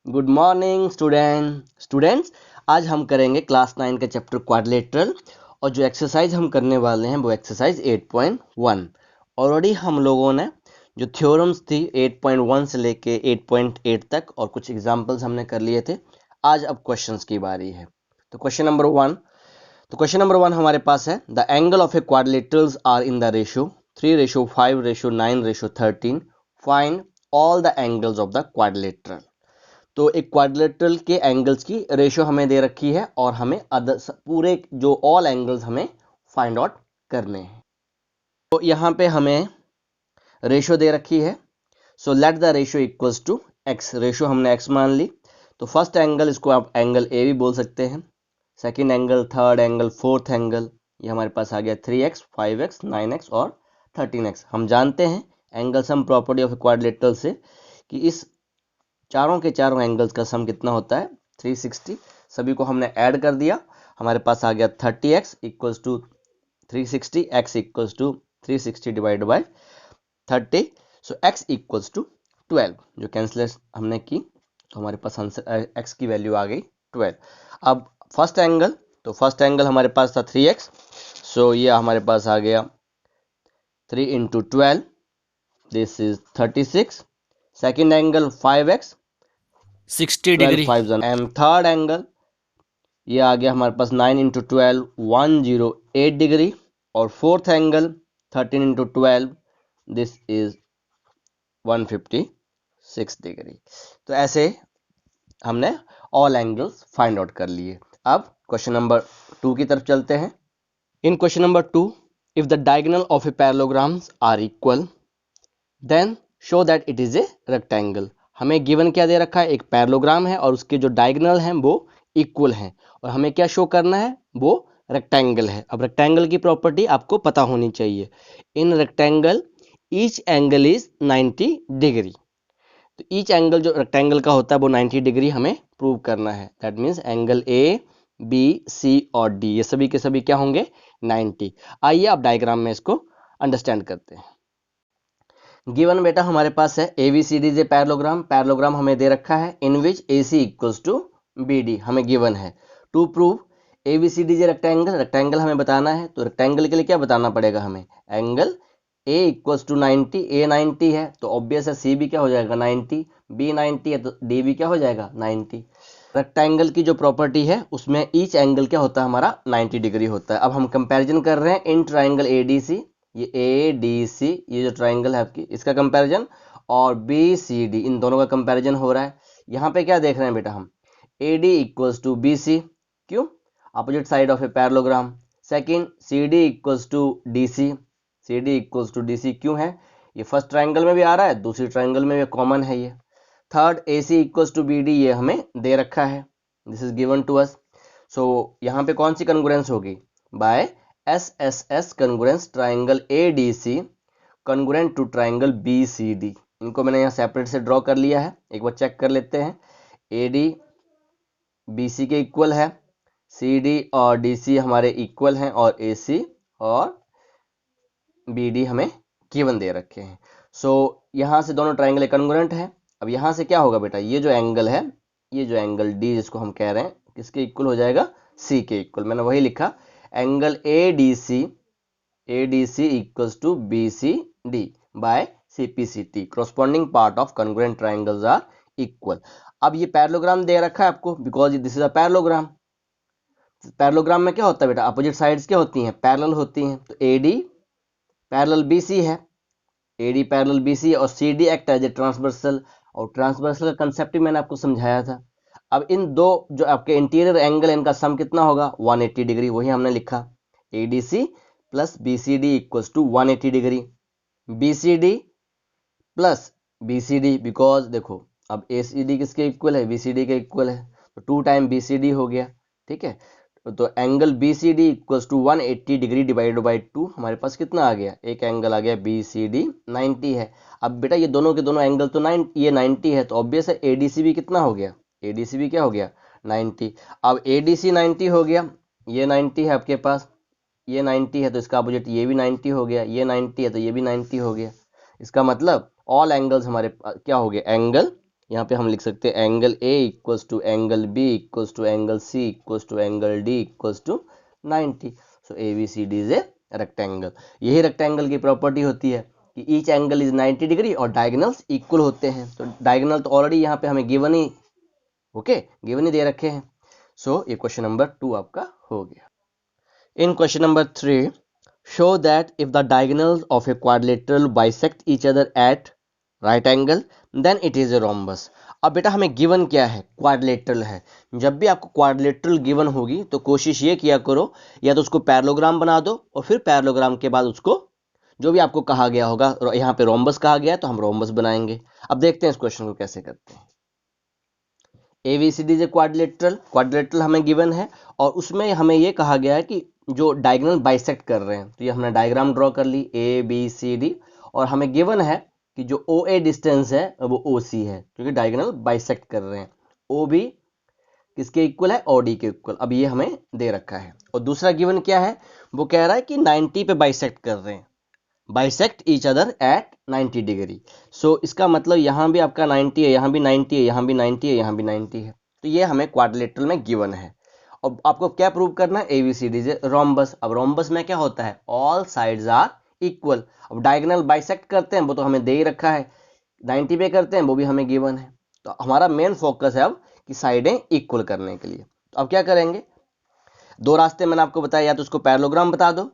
Good morning students. आज हम करेंगे क्लास 9 का चैप्टर क्वाड्रिलेटरल और जो एक्सरसाइज हम करने वाले हैं वो एक्सरसाइज 8.1। ऑलरेडी हम लोगों ने जो थ्योरम्स थी 8.1 से लेके 8.8 तक और कुछ एग्जांपल्स हमने कर लिए थे। आज अब क्वेश्चंस की बारी है। तो क्वेश्चन नंबर 1 हमारे पास है, the angle of a quadrilaterals are in the ratio 3:5:9:13। Find all the angles of the quadrilateral. तो एक क्वाड्रिलेटरल के एंगल्स की रेशियो हमें दे रखी है और हमें पूरे जो ऑल एंगल्स हमें फाइंड आउट करने हैं। तो यहाँ पे हमें रेशियो दे रखी है। So let the ratio equals to x. Ratio हमने एक्स मान ली। तो फर्स्ट एंगल, इसको आप एंगल ए भी बोल सकते हैं। Second angle, third angle, fourth angle, ये हमारे पास आ गया 3x, 5x, 9x और 13x। हम जानते हैं angle sum property of quadrilateral से कि इस चारों के चारों एंगल्स का सम कितना होता है 360। सभी को हमने ऐड कर दिया, हमारे पास आ गया 30x equals to 360, x equals to 360 divide by 30। So x equals to 12। जो कैंसिलेशन हमने की तो हमारे पास आंसर x की वैल्यू आ गई 12। अब फर्स्ट एंगल, तो फर्स्ट एंगल हमारे पास था 3x। सो ये हमारे पास आ गया 3 into 12, this is 36। Second angle 5x, 60 12 degree. 5 and third angle ये आ गया हमारे पास 9 इंटू 12, 108 डिग्री। और fourth angle 13 into 12, this is 156 degree. तो ऐसे हमने ऑल एंगल्स फाइंड आउट कर लिए। अब क्वेश्चन नंबर 2 की तरफ चलते हैं। इन question number 2, if the diagonal of a parallelograms are equal then show that it is a rectangle. हमें गिवन क्या दे रखा है, एक पैरेललोग्राम है और उसके जो डायगोनल हैं वो इक्वल हैं और हमें क्या शो करना है, वो रेक्टेंगल है। अब रेक्टेंगल की प्रॉपर्टी आपको पता होनी चाहिए। In rectangle each angle is 90 degree. तो ईच एंगल जो रेक्टेंगल का होता है वो 90 डिग्री हमें प्रूव करना है। That means angle A, B, C और डी ये सभी के सभी क्या होंगे 90। आइए आप डायग्राम में इसको अंडरस्टैंड करते हैं। गिवन बेटा हमारे पास है ABCD जे पैरेललोग्राम हमें दे रखा है in which AC equals to BD हमें गिवन है। टू प्रूव ABCD जे रेक्टेंगल हमें बताना है। तो रेक्टेंगल के लिए क्या बताना पड़ेगा हमें, angle A equals to 90। A 90 है तो ऑब्वियस है C भी क्या हो जाएगा 90, B 90 है तो D भी क्या हो जाएगा 90। रेक्टेंगल की जो प्रॉपर्टी है उसमें ईच एंगल क्या होता है हमारा 90 डिग्री होता है। अब हम कंपैरिजन कर रहे हैं इन ट्राइंगल ADC, ये ADC ये जो ट्राइंगल है आपकी इसका कंपैरिजन, और BCD इन दोनों का कंपैरिजन हो रहा है। यहाँ पे क्या देख रहे हैं बेटा हम, AD इक्वल्स टू BC, क्यों, opposite side of a parallelogram. Second CD equals to DC, CD equals to DC क्यों है, ये फर्स्ट ट्राइंगल में भी आ रहा है, दूसरी ट्राइंगल में भी कॉमन है ये। Third AC equals to BD ये हमें दे रखा है, this is given to us. So यहाँ पे कौन सी कॉन्ग्रुएंस होगी, by SSS congruence triangle ADC congruent to triangle BCD। इनको मैंने यहाँ सेपरेट से ड्रॉ कर लिया है, एक बार चेक कर लेते हैं। AD BC के इक्वल है, CD और DC हमारे इक्वल हैं और AC और BD हमें गिवन दे रखे हैं। सो यहाँ से दोनों ट्राइंगल कॉन्ग्रुएंट है। अब यहाँ से क्या होगा बेटा, ये जो एंगल है, ये जो एंगल D जिसको हम कह रहे हैं किसके इक्वल हो जाएगा, C के इक्वल। मैंने वही लिखा, angle ADC equals to BCD by CPCT corresponding part of congruent triangles are equal। अब ये पैरेललोग्राम दे रखा है आपको because this is a parallelogram. Parallelogram में क्या होता है बेटा, अपोजिट साइड्स क्या होती हैं, पैरेलल होती हैं। तो AD पैरेलल BC है, AD पैरेलल BC और CD act as a transversal, और ट्रांसवर्सल का कंसेप्ट भी मैंने आपको समझाया था। अब इन दो जो आपके इंटीरियर एंगल इनका सम कितना होगा 180 डिग्री, वही हमने लिखा ADC plus BCD equals to 180 degree. BCD plus BCD because देखो अब ACD किसके इक्वल है, BCD के इक्वल है, तो 2 टाइम BCD हो गया, ठीक है। तो angle BCD equals to 180 degree divide by 2, हमारे पास कितना आ गया, एक एंगल आ गया BCD 90 है। अब बेटा ये दोनों के दोनों एंगल तो 9 ये 90 है तो ऑब्वियस है ADC भी कितना हो गया, ADC भी क्या हो गया 90। अब ADC 90 हो गया, ये 90 है आपके पास, ये 90 है तो इसका अपोजिट ये भी 90 हो गया, ये 90 है तो ये भी 90 हो गया। इसका मतलब ऑल एंगल्स हमारे क्या हो गए, एंगल यहाँ पे हम लिख सकते हैं angle A equals to angle B equals to angle C equals to angle D equals to 90। So A B C D is a rectangle. यही रेक्टेंगल की प्रॉपर्टी होती है कि ईच एंगल इज 90 डिग्री और डायगोनल्स इक्वल होते हैं। तो diagonal तो ऑलरेडी यहाँ पे हमें गिवन ही गिवन ही दे रखे हैं। सो ये क्वेश्चन नंबर 2 आपका हो गया। In question number 3, show that if the diagonals of a quadrilateral bisect each other at right angle, then it is a rhombus। अब बेटा हमें गिवन क्या है, क्वाड्रिलेटरल है। जब भी आपको क्वाड्रिलेटरल गिवन होगी तो कोशिश ये किया करो या तो उसको पैरेललोग्राम बना दो और फिर पैरेललोग्राम के बाद उसको जो भी आपको कहा गया होगा, यहाँ पे रोम्बस कहा गया है तो हम रोम्बस बनाएंगे। अब देखते हैं इस क्वेश्चन को कैसे करते हैं। ABCD क्वाड्रिलेटरल हमें गिवन है और उसमें हमें ये कहा गया है कि जो डायगोनल बाइसेक्ट कर रहे हैं, तो ये हमने डायग्राम ड्रॉ कर ली ABCD और हमें गिवन है कि जो OA डिस्टेंस है वो OC है क्योंकि डायगोनल बाइसेक्ट कर रहे हैं। OB किसके इक्वल है, OD के इक्वल। अब ये हमें दे रखा है और दूसरा गिवन क्या है, वो कह रहा है कि 90 पे बाइसेक्ट कर रहे हैं, bisect each other at 90 degree. So इसका मतलब यहाँ भी आपका 90 है, यहाँ भी 90 है, यहाँ भी 90 है, यहाँ भी 90 है। तो ये हमें क्वाड्रिलेटरल में गिवन है। अब आपको क्या प्रूव करना है, ABCD से रोम्बस। अब रोम्बस में क्या होता है, ऑल साइड्स आर इक्वल। अब डायगोनल बाइसेक्ट करते हैं वो तो हमें दे ही रखा है, 90 पे करते हैं वो भी हमें गिवन है। तो हमारा मेन फोकस है अब कि साइडें इक्वल करने के लिए। तो अब क्या करेंगे, दो रास्ते मैंने आपको बताया, या तो उसको पैरेललोग्राम बता दो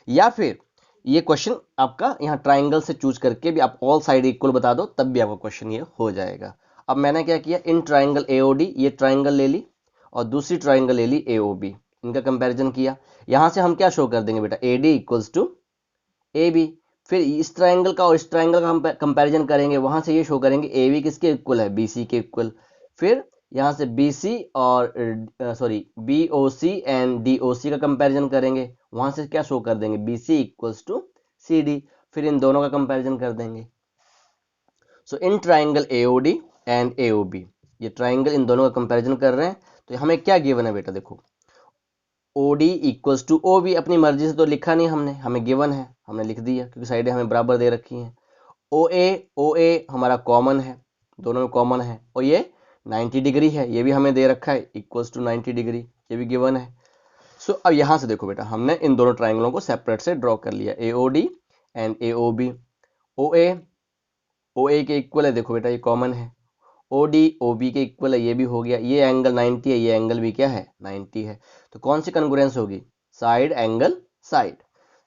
या फिर ये क्वेश्चन आपका यहाँ ट्राइंगल से चूज करके भी आप ऑल साइड इक्वल बता दो, तब भी आपका क्वेश्चन ये हो जाएगा। अब मैंने क्या किया, इन ट्राइंगल AOD ये ट्राइंगल ले ली और दूसरी ट्राइंगल ले ली AOB, इनका कंपैरिजन किया। यहाँ से हम क्या शो कर देंगे बेटा, AD इक्वल्स टू AB। फिर इस ट्राइंगल का और इस ट्राइंगल का हम कंपैरिजन करेंगे, वहां से ये शो करेंगे AB किसके इक्वल है, BC के इक्वल। फिर यहाँ से BC और BOC एंड DOC का कंपैरिजन करेंगे, वहां से क्या शो कर देंगे, BC इक्वल्स टू CD। फिर इन दोनों का कंपैरिजन कर देंगे। So in triangle AOD and AOB, ये ट्राइंगल इन दोनों का कंपैरिजन कर रहे हैं। तो हमें क्या गिवन है बेटा, देखो OD इक्वल्स टू OB, अपनी मर्जी से तो लिखा नहीं हमने, हमें गिवन है हमने लिख दिया क्योंकि साइडें हमें बराबर दे रखी हैं। OA हमारा कॉमन है, दोनों में कॉमन है और ये 90 डिग्री है, ये भी हमें दे रखा है इक्वल्स टू 90 डिग्री, ये भी गिवन है। सो अब यहाँ से देखो बेटा, हमने इन दोनों ट्राइंगलों को सेपरेट से ड्रॉ कर लिया, AOD एंड AOB। OA के इक्वल है, देखो बेटा ये कॉमन है। OD OB के इक्वल है, ये भी हो गया। ये एंगल 90 है, ये एंगल भी क्या है, 90 है। तो कौन सी कॉन्ग्रुएंस होगी, side angle side.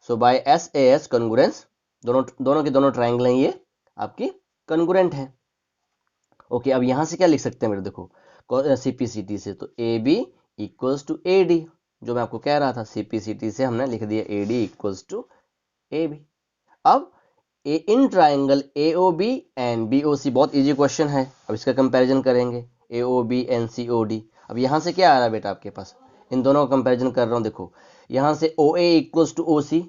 So by SAS congruence, दोनों के दोनों ट्राइंगल हैं, ये आपकी कॉन्ग्रुएंट है। ओके, अब यहाँ से क्या लिख सकते हैं मेरे, देखो CPCT से, तो AB इक्वल्स टू AD, जो मैं आपको कह रहा था CPCT से हमने लिख दिया AD इक्वल्स टू AB। अब in triangle AOB and BOC, बहुत इजी क्वेश्चन है। अब इसका कंपैरिजन करेंगे AOB एंड COD। अब यहाँ से क्या आ रहा है बेटा आपके पास, इन दोनों का कंपैरिजन कर रहा हूँ। देखो यहाँ से OA equals to OC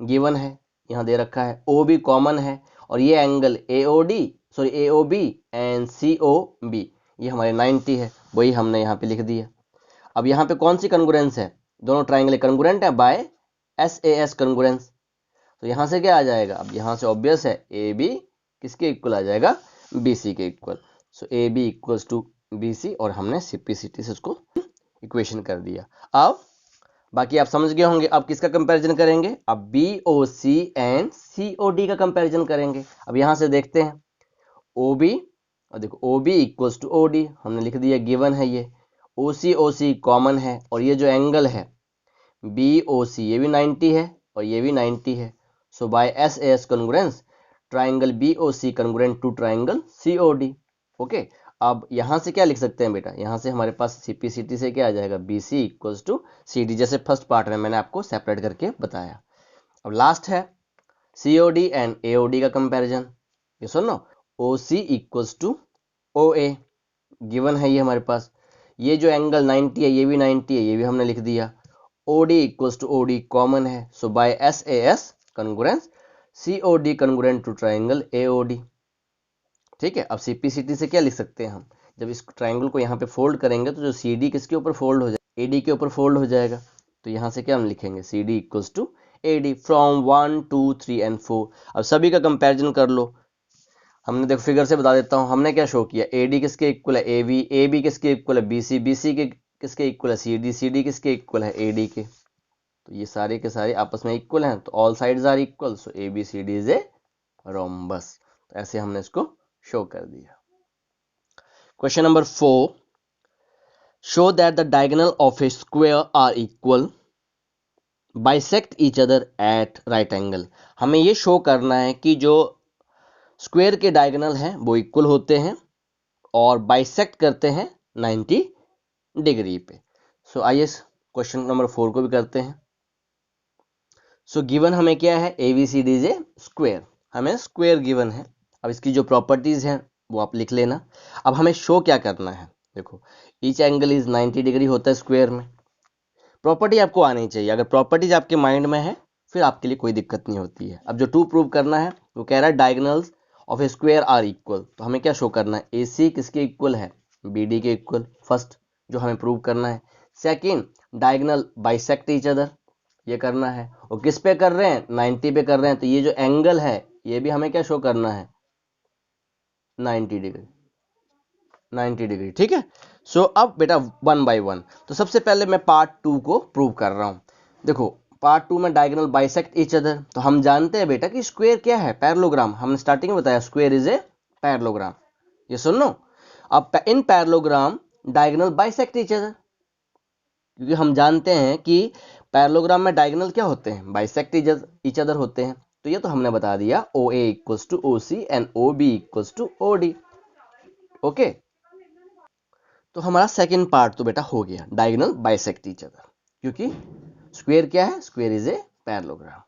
given है, यहाँ दे रखा है, OB कॉमन है और ये एंगल AOB एंड COB ये हमारे 90 है, वही हमने यहाँ पे लिख दिया। अब यहाँ पे कौन सी कॉन्ग्रुएंस है, दोनों ट्राइंगल कॉन्ग्रुएंट है बाय SAS कॉन्ग्रुएंस। तो यहाँ से क्या आ जाएगा, अब यहाँ से ऑब्वियस है AB किसके इक्वल आ जाएगा, BC के equal. So AB equals to BC और हमने CPCT से उसको इक्वेशन कर दिया। अब बाकी आप समझ गए होंगे, अब किसका कंपैरिजन करेंगे, अब BOC एंड COD का कंपैरिजन करेंगे। अब यहाँ से देखते हैं OB, और देखो OB इक्वल्स टू OD हमने लिख दिया, गिवन है ये। OC कॉमन है और ये जो एंगल है BOC ये भी 90 है और ये भी 90 है। So by SAS congruence triangle BOC congruent to triangle COD। Okay, अब यहाँ से क्या लिख सकते हैं बेटा, यहाँ से हमारे पास CPCT से क्या आ जाएगा, BC इक्वल्स टू CD, जैसे फर्स्ट पार्ट में मैंने आपको सेपरेट करके बताया। अब लास्ट है COD एंड AOD का कंपैरिजन। ये सुनो, OC equals to OA given है ये हमारे पास। ये जो एंगल 90 है ये भी 90 है, ये भी हमने लिख दिया। OD equals to OD common है। So by SAS congruence COD congruent to triangle AOD। ठीक है, अब CPCT से क्या लिख सकते हैं हम, जब इस ट्राइंगल को यहाँ पे फोल्ड करेंगे तो जो CD किसके ऊपर फोल्ड हो जाएगा, AD के ऊपर फोल्ड हो जाएगा। तो यहाँ से क्या हम लिखेंगे, CD equals to AD from 1 2 3 and 4। अब सभी का कंपैरिजन कर लो। हमने देखो फिगर से बता देता हूँ, हमने क्या शो किया, AD किसके इक्वल है AB, AB किसके इक्वल है BC, BC के किसके इक्वल है CD, CD किसके इक्वल है AD के। तो ये सारे के सारे आपस में इक्वल हैं, तो all sides are equal, so ABCD is a rhombus. तो ऐसे हमने इसको शो कर दिया। Question number 4, show that the diagonal of a square are equal, bisect each other at right angle. हमें ये शो करना है कि जो स्क्वायर के डायगोनल हैं वो इक्वल होते हैं और बाइसेक्ट करते हैं 90 डिग्री पे। सो आइए क्वेश्चन नंबर 4 को भी करते हैं। सो गिवन हमें क्या है, ABCD इज ए स्क्वायर, हमें स्क्वायर गिवन है। अब इसकी जो प्रॉपर्टीज हैं वो आप लिख लेना। अब हमें शो क्या करना है, देखो ईच एंगल इज 90 डिग्री होता है स्क्वायर में। प्रॉपर्टी आपको आनी चाहिए, अगर प्रॉपर्टीज आपके माइंड में है फिर आपके लिए कोई दिक्कत नहीं होती है। अब जो 2 प्रूव करना है वो कह रहा है diagonals of a square are equal, तो हमें क्या शो करना है, AC किसके इक्वल है, BD के इक्वल, फर्स्ट जो हमें प्रूव करना है। Second, diagonal bisect each other, ये करना है। और किस पे कर रहे हैं, 90 पे कर रहे हैं, तो ये जो एंगल है ये भी हमें क्या शो करना है, 90 डिग्री, 90 डिग्री, ठीक है। सो अब बेटा 1 बाय 1, तो सबसे पहले मैं पार्ट 2 को प्रूव कर रहा हूं। देखो पार्ट 2 में डायगोनल बाइसेक्ट ईच अदर, तो हम जानते हैं बेटा कि स्क्वायर क्या है, पैरेललोग्राम। हमने स्टार्टिंग में बताया स्क्वायर इज ए पैरेललोग्राम, ये सुन लो। अब इन parallelogram diagonal bisect each other, क्योंकि हम जानते हैं कि पैरेललोग्राम में डायगोनल क्या होते हैं, बाइसेक्ट ईच अदर होते हैं। तो ये तो हमने बता दिया, OA equals to OC and OB equals to OD। Okay, तो हमारा सेकंड पार्ट तो बेटा हो गया, डायगोनल बाइसेक्ट ईच अदर, क्योंकि स्क्वायर क्या है, square is a parallelogram.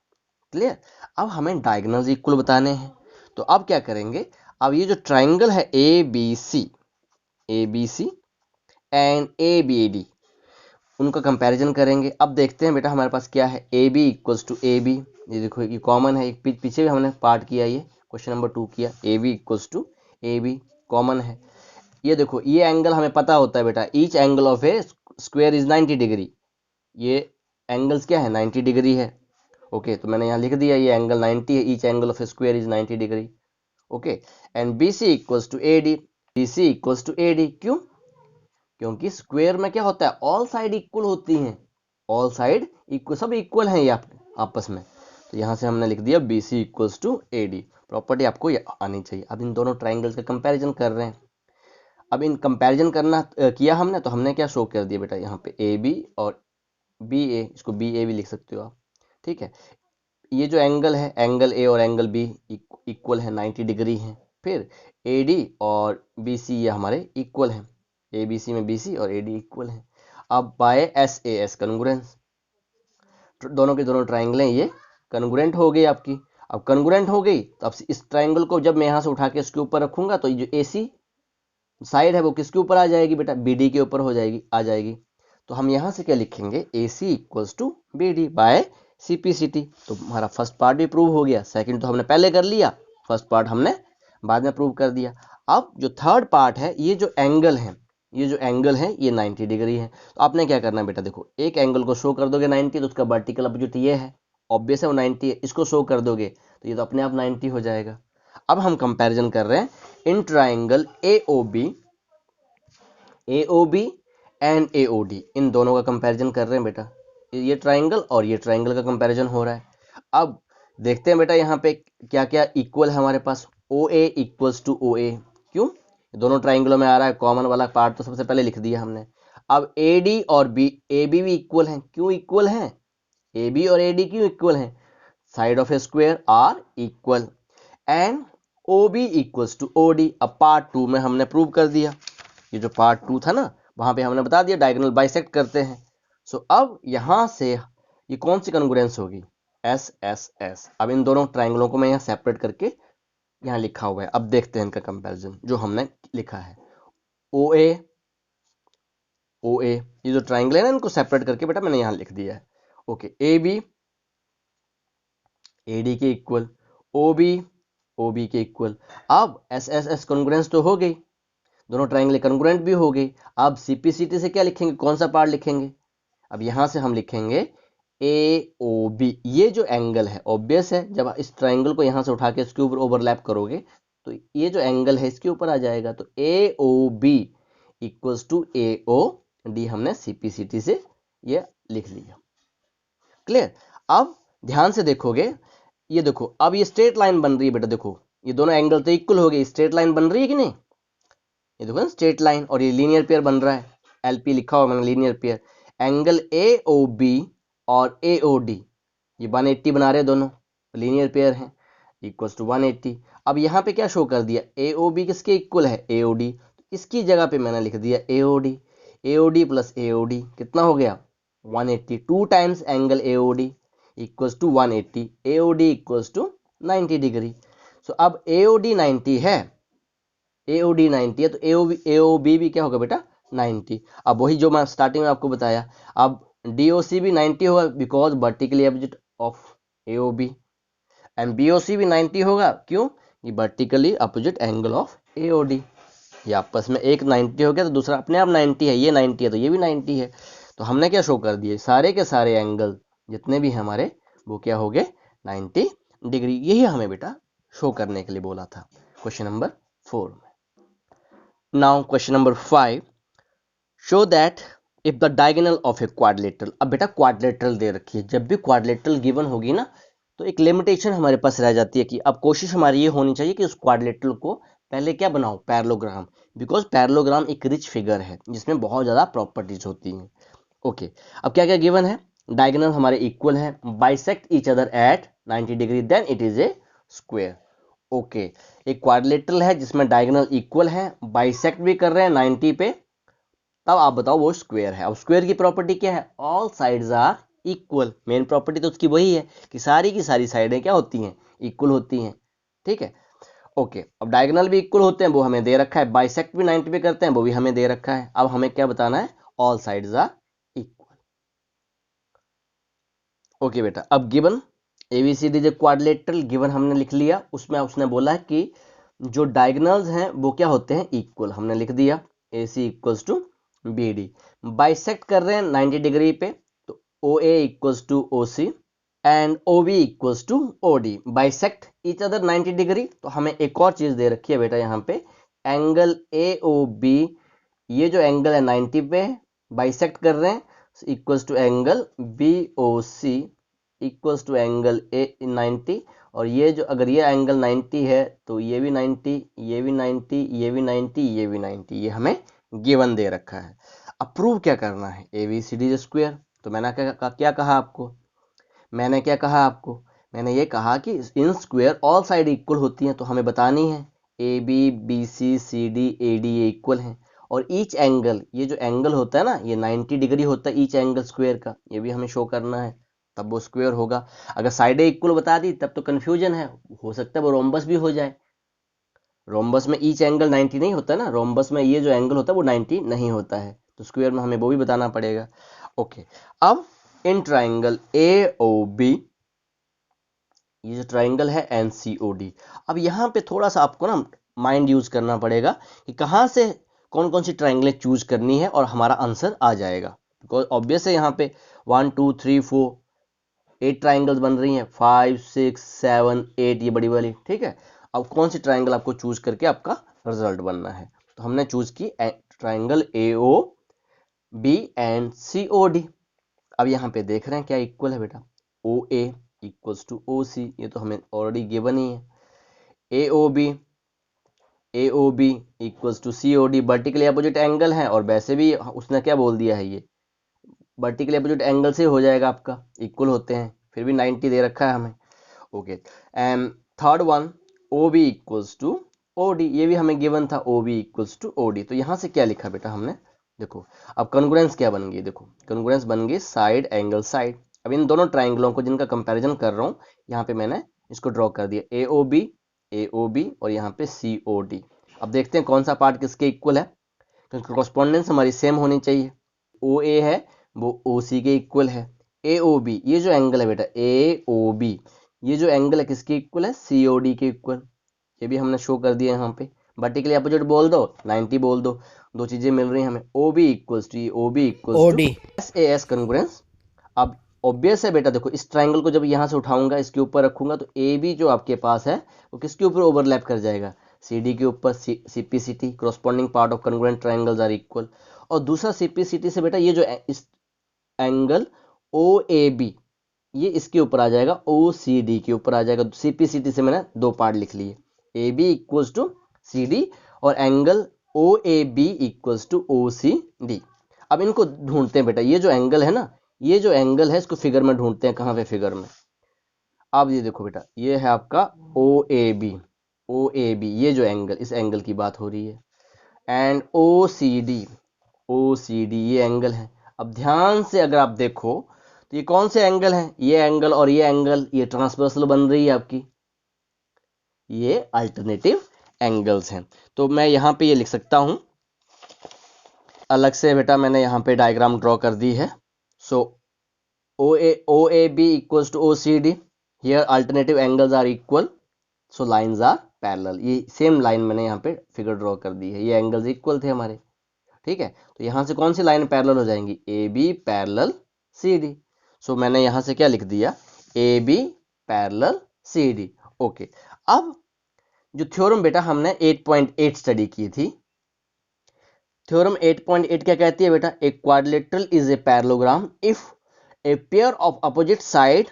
Clear. अब हमें डायगोनल्स इक्वल बताने हैं, तो अब क्या करेंगे, अब ये जो ट्राइंगल है ABC एंड ABD, उनका कंपैरिजन करेंगे। अब देखते हैं बेटा हमारे पास क्या है, AB इक्वल्स टू AB, ये देखो ये कॉमन है, एक पीछे भी हमने पार्ट किया, ये क्वेश्चन नंबर 2 किया, AB equals to AB common है। ये देखो ये एंगल हमें पता होता है बेटा, each angle of a square is 90 degree, ये एंगल्स क्या है, 90 डिग्री है। ओके, तो मैंने यहाँ लिख दिया ये एंगल 90 है, each angle of a square is 90 degree. Okay, and BC equals to AD, BC equals to AD, क्यों, क्योंकि स्क्वायर में क्या होता है, ऑल साइड इक्वल होती हैं, ऑल साइड इक्वल, सब इक्वल हैं ये आपस में। तो यहाँ से हमने लिख दिया BC equals to AD, property आपको ये आनी चाहिए। अब इन दोनों ट्राइंगल्स का कंपैरिजन कर रहे हैं। अब इन कंपैरिजन करना किया हमने, तो हमने क्या शो कर दिया बेटा, यहाँ पे AB और BA, इसको BA भी लिख सकते हो आप, ठीक है। ये जो एंगल है, एंगल A और एंगल B इक्वल है, 90 डिग्री है। फिर AD और BC ये हमारे इक्वल हैं, ABC में BC और AD इक्वल है। अब बाय SAS कॉन्ग्रुएंस, दोनों के दोनों ट्राइंगल हैं ये कॉन्ग्रुएंट हो गई आपकी। अब कॉन्ग्रुएंट हो गई तो अब इस ट्राइंगल को जब मैं यहाँ से उठा के इसके ऊपर रखूंगा, तो ये जो AC साइड है वो किसके ऊपर आ जाएगी बेटा, BD के ऊपर हो जाएगी, आ जाएगी। तो हम यहाँ से क्या लिखेंगे, AC equals to BD by CPCT। तो हमारा फर्स्ट पार्ट भी प्रूव हो गया, सेकंड तो हमने पहले कर लिया, फर्स्ट पार्ट हमने बाद में प्रूव कर दिया। अब जो थर्ड पार्ट है, ये जो एंगल है, ये 90 डिग्री है। तो आपने क्या करना है बेटा, देखो एक एंगल को शो कर दोगे 90, तो उसका वर्टिकल अपोजिट ये है, ऑब्वियस है वो 90 है, इसको शो कर दोगे तो ये तो अपने आप 90 हो जाएगा। अब हम कंपैरिजन कर रहे हैं इन ट्राइंगल AOB एंड AOD, इन दोनों का कंपैरिजन कर रहे हैं बेटा, ये ट्राइंगल और ये ट्राइंगल का कंपैरिजन हो रहा है। अब देखते हैं बेटा यहाँ पे क्या क्या इक्वल है हमारे पास, OA इक्वल्स टू OA, क्यों, दोनों ट्राइंगलों में आ रहा है, कॉमन वाला पार्ट तो सबसे पहले लिख दिया हमने। अब AD और AB भी इक्वल हैं, क्यों इक्वल हैं, AB और AD क्यों इक्वल हैं, side of a square are equal. And OB equals to OD, अब पार्ट 2 में हमने प्रूव कर दिया, ये जो पार्ट 2 था ना वहां पे हमने बता दिया डायगोनल बाइसेक्ट करते हैं। सो अब यहां से ये कौन सी कॉन्ग्रुएंस होगी, SSS। अब इन दोनों ट्राइंगलों को मैं यहाँ सेपरेट करके यहाँ लिखा हुआ है। अब देखते हैं इनका कंपैरिजन जो हमने लिखा है, OA ये जो ट्राइंगल है ना, इनको सेपरेट करके बेटा मैंने यहाँ लिख दिया है। ओके, AB AD के इक्वल, OB के इक्वल। अब SSS कॉन्ग्रुएंस तो हो गई, दोनों ट्राइंगल कॉन्ग्रुएंट भी हो गई। अब CPCT से क्या लिखेंगे, कौन सा पार्ट लिखेंगे, अब यहां से हम लिखेंगे AOB, ये जो एंगल है ऑब्वियस है, जब इस ट्राइंगल को यहां से उठा के इसके ऊपर ओवरलैप करोगे तो ये जो एंगल है इसके ऊपर आ जाएगा। तो A O B equals to A O D, हमने CPCT से ये लिख लिया। क्लियर। अब ध्यान से देखोगे, ये देखो अब ये स्ट्रेट लाइन बन रही है बेटा, देखो ये दोनों एंगल तो इक्वल हो गए, स्ट्रेट लाइन बन रही है कि नहीं, ये देखो स्ट्रेट लाइन, और ये लीनियर पेयर बन रहा है, LP लिखा हुआ मैंने लीनियर पेयर। एंगल AOB और AOD ये 180 बना रहे हैं दोनों, लीनियर पेयर हैं, इक्वल्स टू 180। अब यहाँ पे क्या शो कर दिया, AOB किसके इक्वल है, AOD, इसकी जगह पे मैंने लिख दिया AOD। AOD प्लस AOD कितना हो गया 180, 2 times angle AOD equals to 180, AOD equals to 90 degree. So अब AOD 90 है, AOD 90 है, तो AOB भी क्या होगा बेटा 90। अब वही जो मैं स्टार्टिंग में आपको बताया, अब DOC भी 90 होगा because vertically opposite of AOB, and BOC भी 90 होगा, क्यों, ये vertically opposite angle of AOD। ये आपस में एक 90 हो गया तो दूसरा अपने आप 90 है, ये 90 है तो ये भी 90 है। तो हमने क्या शो कर दिए, सारे के सारे एंगल जितने भी हमारे वो क्या हो गए 90 डिग्री। यही हमें बेटा शो करने के लिए बोला था क्वेश्चन नंबर 4 में। Now question number 5, show that if the diagonal of a quadrilateral. अब बेटा क्वाड्रिलेटरल दे रखी है, जब भी क्वाड्रिलेटरल गिवन होगी ना तो एक लिमिटेशन हमारे पास रह जाती है कि अब कोशिश हमारी ये होनी चाहिए कि उस क्वाड्रिलेटरल को पहले क्या बनाओ, पैरेललोग्राम, बिकॉज पैरेललोग्राम एक रिच फिगर है जिसमें बहुत ज़्यादा प्रॉपर्टीज होती हैं। ओके, अब क्या क्या गिवन है, डायगोनल हमारे इक्वल है, bisect each other at 90 degree, then it is a square. Okay, एक क्वाड्रिलेटरल है जिसमें डायगोनल इक्वल है, बाइसेक्ट भी कर रहे हैं 90 पे, तब आप बताओ वो स्क्वायर है। अब स्क्वायर की प्रॉपर्टी क्या है, all sides are equal. Main property तो उसकी वही है कि सारी की सारी साइडें क्या होती हैं, इक्वल होती हैं। ठीक है, ओके, अब डायगोनल भी इक्वल होते हैं, वो हमें दे रखा है, बाइसेक्ट भी 90 पे करते हैं, वो भी हमें दे रखा है। अब हमें क्या बताना है, all sides are equal. Okay बेटा, अब गिवन ABCD जो क्वाड्रिलेटरल गिवन हमने लिख लिया, उसमें उसने बोला है कि जो डायगोनल्स हैं वो क्या होते हैं, इक्वल, हमने लिख दिया AC equals to BD। Bisect कर रहे हैं 90 डिग्री पे, तो OA equals to OC and OB equals to OD। Bisect each other 90 degree, तो हमें एक और चीज दे रखी है बेटा यहाँ पे, एंगल AOB, ये जो एंगल है 90 पे बाइसेक्ट कर रहे हैं, equals to angle BOC equals to angle A90, और ये जो अगर ये एंगल 90 है तो ये भी 90, ये भी 90, ये भी 90, ये भी 90, ये हमें गिवन दे रखा है। अब प्रूव क्या करना है, ABCD स्क्वायर। तो मैंने क्या कहा आपको, मैंने ये कहा कि in square all side equal होती हैं, तो हमें बतानी है AB BC CD AD ये इक्वल हैं, और ईच एंगल, ये जो एंगल होता है ना ये 90 डिग्री होता है ईच एंगल स्क्वायर का, ये भी हमें शो करना है, तब वो स्क्वायर होगा। अगर साइडें इक्वल बता दी तब तो कंफ्यूजन है, हो सकता है वो रोम्बस भी हो जाए। रोम्बस में ईच एंगल 90 नहीं होता ना, रोम्बस में ये जो एंगल होता है वो 90 नहीं होता है, तो स्क्वायर में हमें वो भी बताना पड़ेगा। ओके, अब इन ट्राइंगल AOB, ये जो ट्राइंगल है NCOD, अब यहाँ पे थोड़ा सा आपको ना माइंड यूज करना पड़ेगा कि कहाँ से कौन कौन सी ट्राइंगलें चूज करनी है और हमारा आंसर आ जाएगा। बिकॉज ऑब्वियस है यहाँ पे 1 2 3 4 8 ट्राइंगल्स बन रही हैं, 5 6 7 8 ये बड़ी वाली, ठीक है। अब कौन सी ट्राइंगल आपको चूज करके आपका रिजल्ट बनना है, तो हमने चूज की ट्राइंगल AOB एंड COD। अब यहाँ पे देख रहे हैं क्या इक्वल है बेटा, OA इक्वल्स टू OC, ये तो हमें ऑलरेडी गिवन ही है। AOB equals to COD, vertically opposite angle है, और वैसे भी उसने क्या बोल दिया है, ये वर्टिकली अपोजिट एंगल से हो जाएगा आपका, इक्वल होते हैं, फिर भी 90 दे रखा है हमें। Okay, and third one OB equals to OD, ये भी हमें गिवन था, OB इक्वल्स टू OD। तो यहाँ से क्या लिखा बेटा हमने, देखो अब कॉन्ग्रुएंस क्या बन गई, देखो कॉन्ग्रुएंस बन गई साइड एंगल साइड। अब इन दोनों ट्राइंगलों को जिनका कंपैरिजन कर रहा हूँ, यहाँ पे मैंने इसको ड्रॉ कर दिया AOB और यहाँ पे COD। अब देखते हैं कौन सा पार्ट किसके इक्वल है, क्योंकि कॉरस्पॉन्डेंस हमारी सेम होनी चाहिए। OA है वो OC के इक्वल है, AOB ये जो एंगल है बेटा AOB, ये जो एंगल है किसके इक्वल है, COD के इक्वल। ये भी हमने शो कर दिया यहाँ पे, वर्टिकली अपोजिट बोल दो 90 बोल दो, दो चीजें मिल रही हैं हमें, OB equals to OB equals to SAS congruence. अब ऑब्वियस है बेटा, देखो इस ट्राइंगल को जब यहाँ से उठाऊंगा इसके ऊपर रखूंगा तो AB जो आपके पास है वो किसके ऊपर ओवरलैप कर जाएगा, CD के ऊपर CPCT corresponding part of congruent triangles are equal, और दूसरा CPCT से बेटा ये जो इस एंगल OAB ये इसके ऊपर आ जाएगा, OCD के ऊपर आ जाएगा। CPCT से मैंने दो पार्ट लिख लिए, AB इक्वल्स टू CD और angle OAB equals to OCD। अब इनको ढूंढते हैं बेटा, ये जो एंगल है ना, ये जो एंगल है इसको फिगर में ढूंढते हैं। कहाँ पे? फिगर में। अब ये देखो बेटा, ये है आपका OAB ये जो एंगल, इस एंगल की बात हो रही है, एंड OCD ये एंगल है। अब ध्यान से अगर आप देखो तो ये कौन से एंगल हैं? ये एंगल और ये एंगल, ये ट्रांसवर्सल बन रही है आपकी, ये अल्टरनेटिव एंगल्स हैं। तो मैं यहाँ पे ये लिख सकता हूँ अलग से बेटा, मैंने यहाँ पे डायग्राम ड्रॉ कर दी है। So OAB equals to OCD, here alternative angles are equal, so lines are parallel. ये सेम लाइन मैंने यहाँ पे फिगर ड्रॉ कर दी है, ये एंगल्स इक्वल थे हमारे, ठीक है। तो यहाँ से कौन सी लाइन पैरेलल हो जाएंगी? AB parallel CD। सो मैंने यहाँ से क्या लिख दिया? AB parallel CD। ओके, अब जो थ्योरम बेटा हमने 8.8 स्टडी की थी, थ्योरम 8.8 क्या कहती है बेटा? A quadrilateral is a parallelogram if a pair of opposite side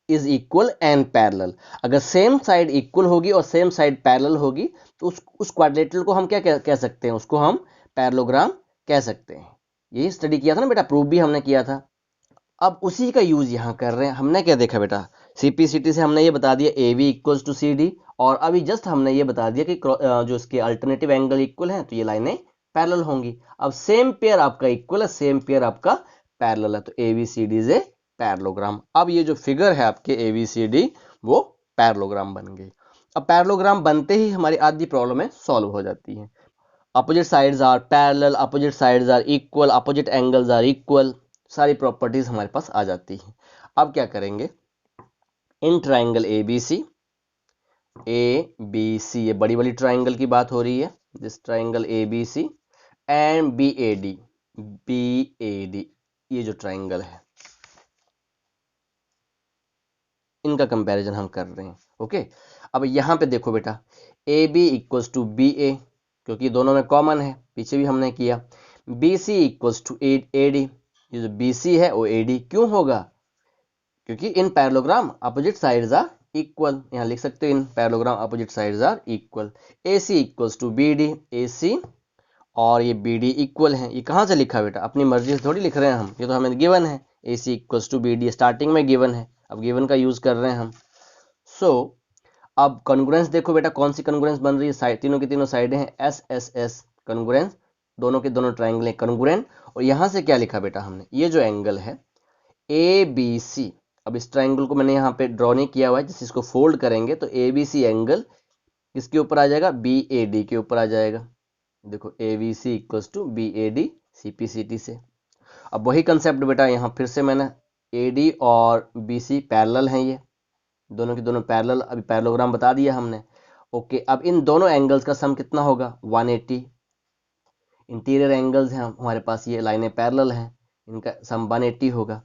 is equal and parallel. अगर सेम साइड इक्वल होगी और सेम साइड पैरेलल होगी तो उस क्वाड्रिलेटरल को हम क्या कह सकते हैं? उसको हम पैरेललोग्राम कह सकते हैं। यही स्टडी किया था ना बेटा, प्रूफ भी हमने किया था। अब उसी का यूज यहाँ कर रहे हैं। हमने क्या देखा बेटा? CPCT से हमने ये बता दिया AB इक्वल्स टू CD, और अभी जस्ट हमने ये बता दिया कि जो इसके अल्टरनेटिव एंगल इक्वल हैं तो ये लाइनें पैरेलल होंगी। अब सेम पेयर आपका इक्वल है, सेम पेयर आपका पैरेलल है, तो ABCD इज ए पैरेललोग्राम। अब ये जो फिगर है आपके ABCD वो पैरेललोग्राम बन गई। अब पैरेललोग्राम बनते ही हमारी आधी प्रॉब्लम सॉल्व हो जाती है। Opposite sides are parallel, opposite sides are equal, opposite angles are equal, सारी प्रॉपर्टीज हमारे पास आ जाती हैं। अब क्या करेंगे? इन ट्राइंगल ABC ये बड़ी वाली ट्राइंगल की बात हो रही है, this triangle ABC and BAD ये जो ट्राइंगल है इनका कंपैरिजन हम कर रहे हैं। ओके, अब यहाँ पे देखो बेटा, AB इक्वल्स टू BA क्योंकि दोनों में कॉमन है, पीछे भी हमने किया। BC इक्वल्स टू AD, ये जो BC है वो AD क्यों होगा? क्योंकि in parallelogram opposite sides are equal, यहाँ लिख सकते हो in parallelogram opposite sides are equal. AC equals to BD, AC और ये BD इक्वल है। ये कहाँ से लिखा बेटा? अपनी मर्जी से थोड़ी लिख रहे हैं हम, ये तो हमें गिवन है। AC equals to BD starting में गिवन है, अब गिवन का यूज कर रहे हैं हम। सो अब कॉन्ग्रुएंस देखो बेटा, कौन सी कॉन्ग्रुएंस बन रही है? साइड, तीनों की तीनों साइडें हैं SSS कॉन्ग्रुएंस, दोनों के दोनों ट्राइंगल हैं कॉन्ग्रुएंट। और यहाँ से क्या लिखा बेटा हमने? ये जो एंगल है ABC, अब इस ट्राइंगल को मैंने यहाँ पे ड्रॉ नहीं किया हुआ है, जिस इसको फोल्ड करेंगे तो ABC एंगल किसके ऊपर आ जाएगा? BAD के ऊपर आ जाएगा। देखो ABC equals to BAD CPCT से। अब वही कंसेप्ट बेटा यहाँ फिर से मैंने, AD और BC पैरेलल हैं, ये दोनों की दोनों पैरेलल, अभी पैरेललोग्राम बता दिया हमने। ओके, अब इन दोनों एंगल्स का सम कितना होगा? 180। इंटीरियर एंगल्स हैं हमारे पास, ये लाइनें पैरेलल हैं, इनका सम 180 होगा।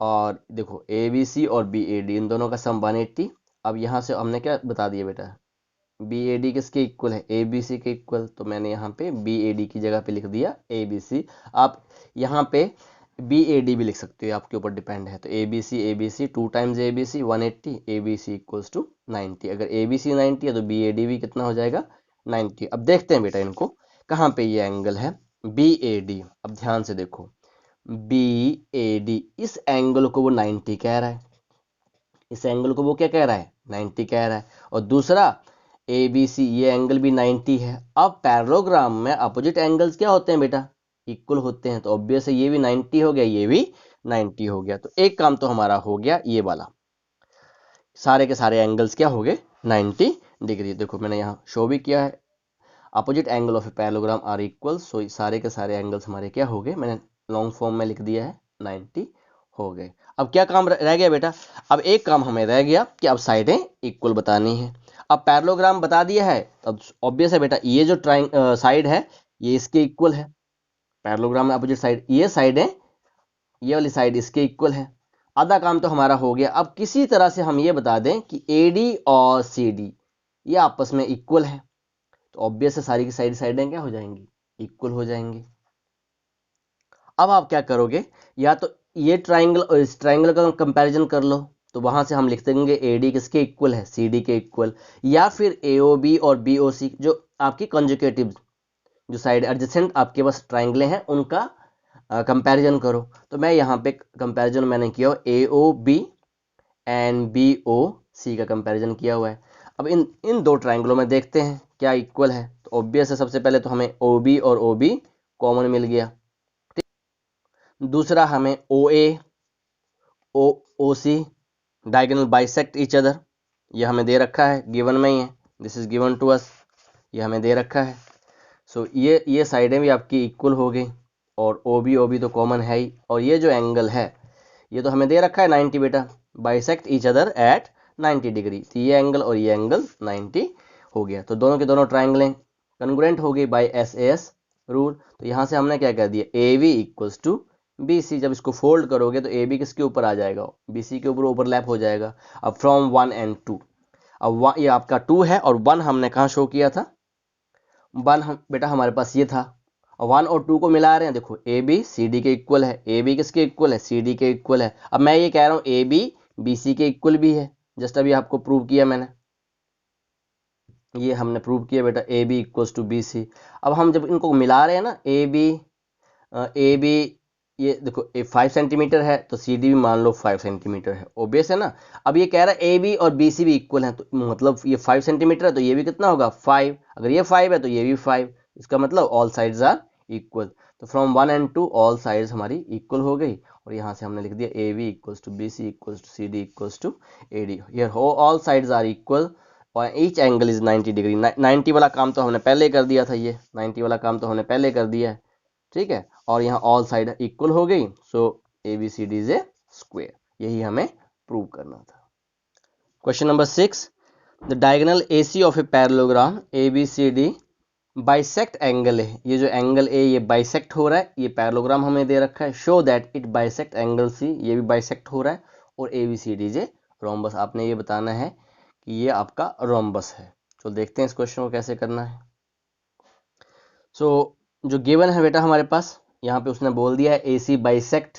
और देखो ABC और BAD इन दोनों का सम 180। अब यहाँ से हमने क्या बता दिया बेटा? BAD किसके इक्वल है? ABC के इक्वल, तो मैंने यहाँ पे BAD की जगह पे लिख दिया ABC। आप यहाँ पे BAD भी लिख सकते हो, आपके ऊपर डिपेंड है। तो ABC 2 times ABC 180, ABC equals to 90। अगर ABC 90 है तो BAD भी कितना हो जाएगा? 90। अब देखते हैं बेटा इनको, कहाँ पे ये एंगल है BAD। अब ध्यान से देखो, BAD इस एंगल को वो 90 कह रहा है, इस एंगल को वो क्या कह रहा है? 90 कह रहा है। और दूसरा ABC ये एंगल भी 90 है। अब पैरेललोग्राम में अपोजिट एंगल्स क्या होते हैं बेटा? इक्वल होते हैं, तो ऑब्वियस है ये भी 90 हो गया, ये भी 90 हो गया। तो एक काम तो हमारा हो गया ये वाला, सारे के सारे एंगल्स क्या हो गए? 90 डिग्री। देखो मैंने यहाँ शो भी किया है, opposite angle of a parallelogram are equal. So सारे के सारे एंगल्स हमारे क्या हो गए? मैंने लॉन्ग फॉर्म में लिख दिया है, 90 हो गए। अब क्या काम रह गया बेटा? अब एक काम हमें रह गया कि अब साइडें इक्वल बतानी है। अब पैरेललोग्राम बता दिया है, अब ऑब्वियस है बेटा ये जो साइड है ये इसके इक्वल है। पैरेललोग्राम में अपोजिट साइड, ये साइड है, ये वाली साइड इसके इक्वल है। आधा काम तो हमारा हो गया। अब किसी तरह से हम ये बता दें कि AD और CD ये आपस में इक्वल है, तो ऑब्वियस है सारी की सारी साइडें क्या हो जाएंगी, इक्वल हो जाएंगी। अब आप क्या करोगे, या तो ये ट्राइंगल और इस ट्राइंगल का कंपैरिजन कर लो, तो वहां से हम लिख देंगे AD किसके इक्वल है, CD के इक्वल, या फिर AOB और BOC जो आपकी कंजुगेटिव जो साइड एडजेसेंट आपके पास ट्राइंगल हैं उनका कंपैरिजन करो। तो मैं यहाँ पे कंपैरिजन मैंने किया AOB एंड BOC का कंपैरिजन किया हुआ है। अब इन इन दो ट्राइंगलों में देखते हैं क्या इक्वल है। तो ऑब्वियस है सबसे पहले तो हमें OB और OB कॉमन मिल गया, दूसरा हमें OA OC diagonal bisect each other, ये हमें दे रखा है, गिवन में ही है, this is given to us, ये हमें दे रखा है। सो ये साइडें भी आपकी इक्वल हो गई, और OB तो कॉमन है ही, और ये जो एंगल है ये तो हमें दे रखा है 90 बेटा, bisect each other at 90 degree, तो ये एंगल और ये एंगल 90 हो गया। तो दोनों के दोनों ट्राइंगलें कन्ग्रुएंट हो गई बाय SAS रूल। तो यहाँ से हमने क्या कर दिया, AB इक्वल्स टू BC, जब इसको फोल्ड करोगे तो AB किसके ऊपर आ जाएगा, BC के ऊपर ओवरलैप हो जाएगा। अब फ्रॉम 1 and 2, अब ये आपका 2 है और 1 हमने कहाँ शो किया था, 1 हम बेटा हमारे पास ये था, 1 और 2 को मिला रहे हैं, देखो AB CD के इक्वल है, AB किसके इक्वल है, CD के इक्वल है। अब मैं ये कह रहा हूँ AB BC के इक्वल भी है, जस्ट अभी आपको प्रूव किया मैंने, ये हमने प्रूव किया बेटा AB इक्वल्स टू BC। अब हम जब इनको मिला रहे हैं ना, AB ये देखो 5 सेंटीमीटर है तो CD भी मान लो 5 सेंटीमीटर है, ओबियस है ना। अब ये कह रहा है AB और BC भी इक्वल है, तो मतलब ये 5 सेंटीमीटर है तो ये भी कितना होगा 5, अगर ये 5 है तो ये भी 5, इसका मतलब ऑल साइड्स आर इक्वल। तो फ्रॉम 1 and 2 ऑल साइड्स हमारी इक्वल हो गई, और यहाँ से हमने लिख दिया AB equals to BC equals to CD equals to AD, here all sides are equal और ईच एंगल इज 90 डिग्री। 90 वाला काम तो हमने पहले कर दिया था, ये 90 वाला काम तो हमने पहले कर दिया है, ठीक है। और यहाँ ऑल साइड इक्वल हो गई, सो ABCD इज ए स्क्वायर, यही हमें प्रूव करना था। Question number 6, the diagonal AC of a parallelogram ABCD bisect angle है, ये जो एंगल A ये बाइसेक्ट हो रहा है, ये पैरेललोग्राम हमें दे रखा है, show that it bisect angle C, ये भी बाइसेक्ट हो रहा है, और ABCD इज ए रोम्बस, आपने ये बताना है कि ये आपका रोम्बस है। तो देखते हैं इस क्वेश्चन को कैसे करना है। सो जो गिवन है बेटा हमारे पास, यहाँ पे उसने बोल दिया है AC बाइसेक्ट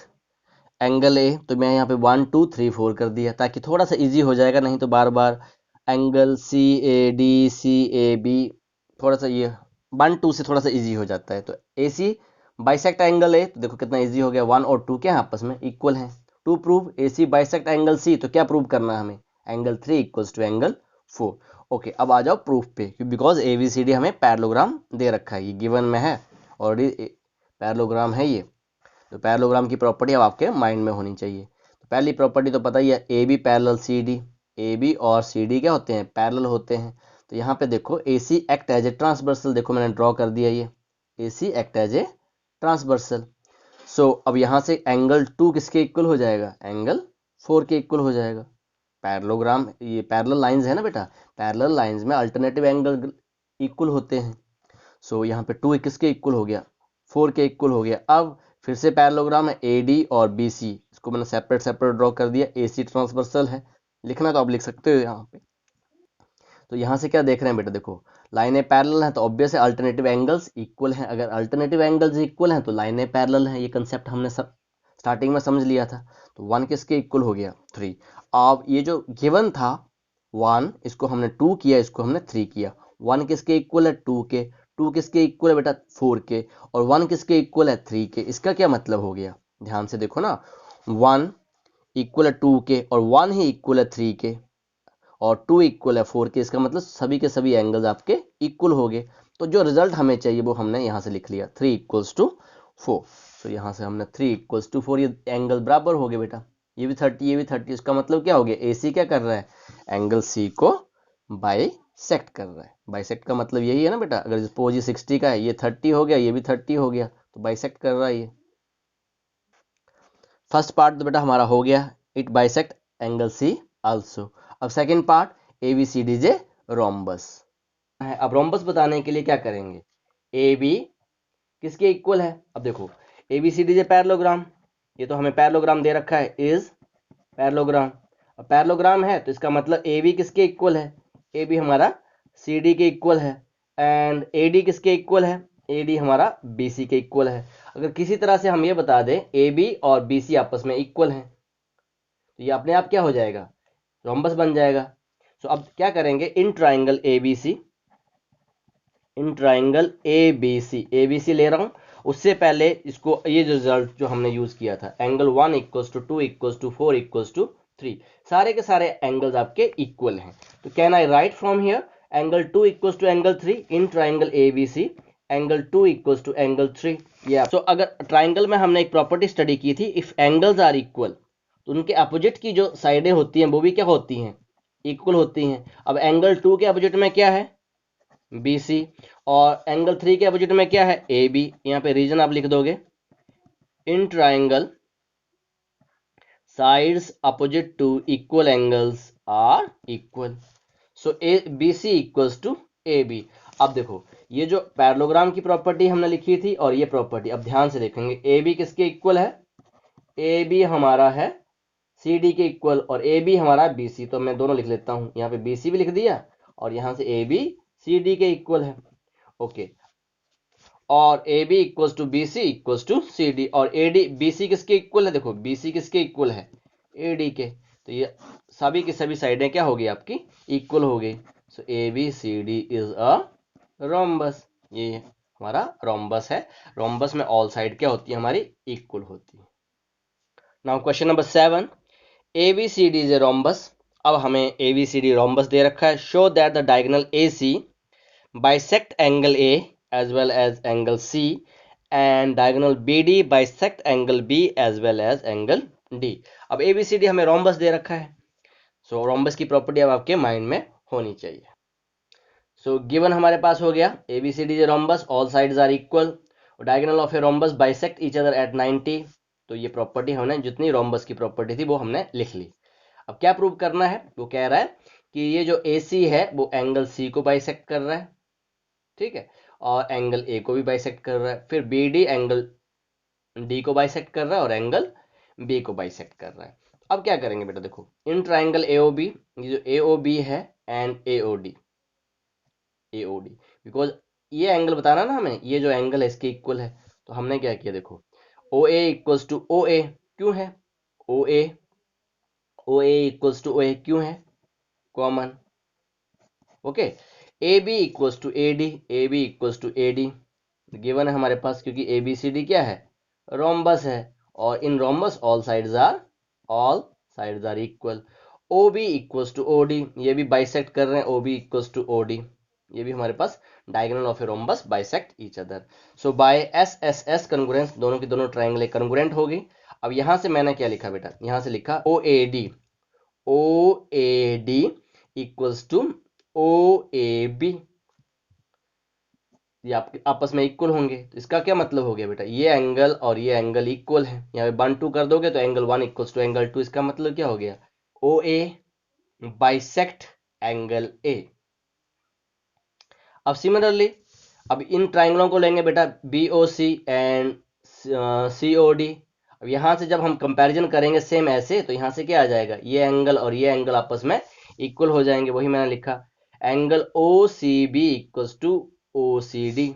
एंगल A, तो मैं यहाँ पे 1 2 3 4 कर दिया ताकि थोड़ा सा इजी हो जाएगा, नहीं तो बार बार एंगल CAD थोड़ा सा ये 1 2 से थोड़ा सा इजी हो जाता है। तो AC बाइसेक्ट एंगल A, तो देखो कितना इजी हो गया, 1 और 2 क्या आपस में इक्वल हैं। To prove AC bisect angle C, तो क्या प्रूव करना है हमें, angle 3 equals to angle 4। Okay, अब आ जाओ प्रूफ पे, बिकॉज ABCD हमें पैरेललोग्राम दे रखा है, ये गिवन में है ऑलरेडी, पैरेललोग्राम है ये। तो पैरेललोग्राम की प्रॉपर्टी अब आपके माइंड में होनी चाहिए। तो पहली प्रॉपर्टी तो पता ही है, AB पैरेलल CD, AB और CD क्या होते हैं, पैरेलल होते हैं। तो यहाँ पे देखो AC act as a transversal, देखो मैंने ड्रॉ कर दिया, ये AC act as a transversal. So अब यहाँ से एंगल 2 किसके इक्वल हो जाएगा, एंगल 4 के इक्वल हो जाएगा। पैरेललोग्राम ये पैरेलल लाइंस है ना बेटा, पैरेलल लाइंस में अल्टरनेटिव एंगल इक्वल होते हैं। सो यहाँ पे 2 किसके इक्वल हो गया, 4 के इक्वल हो गया। अब फिर से पैरेललोग्राम है AD और BC, इसको मैंने सेपरेट सेपरेट ड्रॉ कर दिया, AC ट्रांसवर्सल है, लिखना तो आप लिख सकते हो यहाँ पे। तो यहाँ से क्या देख रहे हैं बेटा, देखो लाइनें पैरेलल हैं तो ऑब्वियस है अल्टरनेटिव एंगल्स इक्वल हैं, अगर अल्टरनेटिव एंगल्स इक्वल हैं तो लाइनें पैरेलल हैं, ये कंसेप्ट हमने सब स्टार्टिंग में समझ लिया था। तो 1 किसके इक्वल हो गया, 3। अब ये जो गिवन था 1, इसको हमने 2 किया, इसको हमने 3 किया। 1 किसके इक्वल है, 2 के, 2 किसके इक्वल है बेटा, 4 के, और 1 किसके इक्वल है, 3 के। इसका क्या मतलब हो गया, ध्यान से देखो ना, 1 इक्वल है 2 के, और 1 ही इक्वल है 3 के, और 2 इक्वल है 4 के, इसका मतलब सभी के सभी एंगल्स आपके इक्वल हो गए। तो जो रिजल्ट हमें चाहिए वो हमने यहाँ से लिख लिया, 3 इक्वल्स टू 4। तो यहाँ से हमने 3 इक्वल्स टू 4, ये एंगल बराबर हो गए बेटा, ये भी 30 ये भी 30, इसका मतलब क्या हो गया, AC क्या कर रहा है, एंगल C को बाइसेक्ट कर रहा है। बाइसेक्ट का मतलब यही है ना बेटा, अगर सपोज ये 60 का है, ये 30 हो गया, ये भी 30 हो गया, तो बाइसेक्ट कर रहा है ये। फर्स्ट पार्ट तो बेटा हमारा हो गया, it bisect angle C also. अब second part, ABCD is a rhombus है। अब रोम्बस बताने के लिए क्या करेंगे, AB किसके इक्वल है, अब देखो ABCD इज ए पैरेललोग्राम, ये तो हमें पैरेललोग्राम दे रखा है, इज पैरेललोग्राम। अब पैरेललोग्राम है तो इसका मतलब AB किसके इक्वल है, AB हमारा CD के इक्वल है, एंड AD किसके इक्वल है? AD हमारा BC के इक्वल है। अगर किसी तरह से हम ये बता दें AB और BC आपस में इक्वल हैं तो ये अपने आप क्या हो जाएगा? रोम्बस बन जाएगा। सो अब क्या करेंगे, इन ट्राइंगल ABC, इन ट्राइंगल ABC ले रहा हूं। उससे पहले इसको ये जो रिजल्ट जो हमने यूज किया था, angle 1 equals to 2 equals to 4 equals to 3, सारे के सारे एंगल्स आपके इक्वल हैं। तो can I write from here angle 2 equals to angle 3 in triangle ABC, angle 2 equals to angle 3। ये तो अगर ट्राइंगल में हमने एक प्रॉपर्टी स्टडी की थी, इफ एंगल्स आर इक्वल तो उनके अपोजिट की जो साइडें होती हैं वो भी क्या होती हैं? इक्वल होती हैं। अब एंगल 2 के अपोजिट में क्या है? BC। और एंगल 3 के अपोजिट में क्या है? AB। यहाँ पे रीजन आप लिख दोगे, in triangle sides opposite to equal angles are equal, so BC equals to AB। अब देखो ये जो पैरेललोग्राम की प्रॉपर्टी हमने लिखी थी और ये प्रॉपर्टी अब ध्यान से देखेंगे, AB किसके इक्वल है? AB हमारा है CD के इक्वल और AB हमारा BC। तो मैं दोनों लिख लेता हूं, यहाँ पे BC भी लिख दिया और यहाँ से AB CD के इक्वल है। ओके, और AB equals to BC equals to CD, और AD BC किसके इक्वल है? देखो BC किसके इक्वल है? AD के। तो ये सभी की सभी साइडें क्या हो गई आपकी? इक्वल हो गई। सो ABCD इज अ रोम्बस। ये हमारा रोम्बस है। रोम्बस में ऑल साइड क्या होती है? हमारी इक्वल होती है। Now question number 7, ABCD is a rhombus. अब हमें ABCD रोम्बस दे रखा है। Show that the diagonal AC bisect angle A as well as angle C and diagonal BD bisect angle B as well as angle D। अब ABCD हमें rhombus दे रखा है, सो rhombus की property अब आपके माइंड में होनी चाहिए। सो गिवन हमारे पास हो गया ABCD is rhombus, all sides are equal, diagonal of a rhombus bisect each other at 90। तो ये प्रॉपर्टी हमने, जितनी रोम्बस की प्रॉपर्टी थी वो हमने लिख ली। अब क्या प्रूव करना है? वो कह रहा है कि ये जो AC है वो एंगल C को बाइसेक्ट कर रहा है, ठीक है, और एंगल A को भी बाइसेक्ट कर रहा है। फिर BD एंगल D को बाइसेक्ट कर रहा है और एंगल B को बाइसेक्ट कर रहा है। अब क्या करेंगे बेटा, देखो इन ट्राइंगल AOB, ये जो AOB है एंड AOD बिकॉज ये एंगल बताना ना हमें, ये जो एंगल है इसके इक्वल है। तो हमने क्या किया, देखो OA इक्वल्स टू OA क्यों है? OA इक्वल्स टू OA क्यों है? Common. Okay, AB equals to AB equals to AD given है हमारे पास, क्योंकि ABCD क्या है? रोम्बस है, और in rhombus all sides are equal. OB equals to OD, ये भी बाइसेक्ट कर रहे हैं, OB इक्वल्स टू OD, ये भी हमारे पास diagonal of a rhombus bisect each other. So by SSS congruence दोनों की दोनों ट्राइंगल कंग्रुएंट हो गई। अब यहां से मैंने क्या लिखा बेटा, यहां से लिखा OAD इक्वल्स टू OAB, ये आपके आपस में इक्वल होंगे। तो इसका क्या मतलब हो गया बेटा, ये एंगल और ये एंगल इक्वल है। यहाँ पे 1 2 कर दोगे तो एंगल 1 इक्वल्स टू एंगल 2। इसका मतलब क्या हो गया? OA bisect angle A। अब सिमिलरली अब इन ट्राइंगलों को लेंगे बेटा BOC एंड COD। अब यहाँ से जब हम कंपैरिजन करेंगे सेम ऐसे, तो यहाँ से क्या आ जाएगा, ये एंगल और ये एंगल आपस में इक्वल हो जाएंगे। वही मैंने लिखा, angle OCB equals to OCD,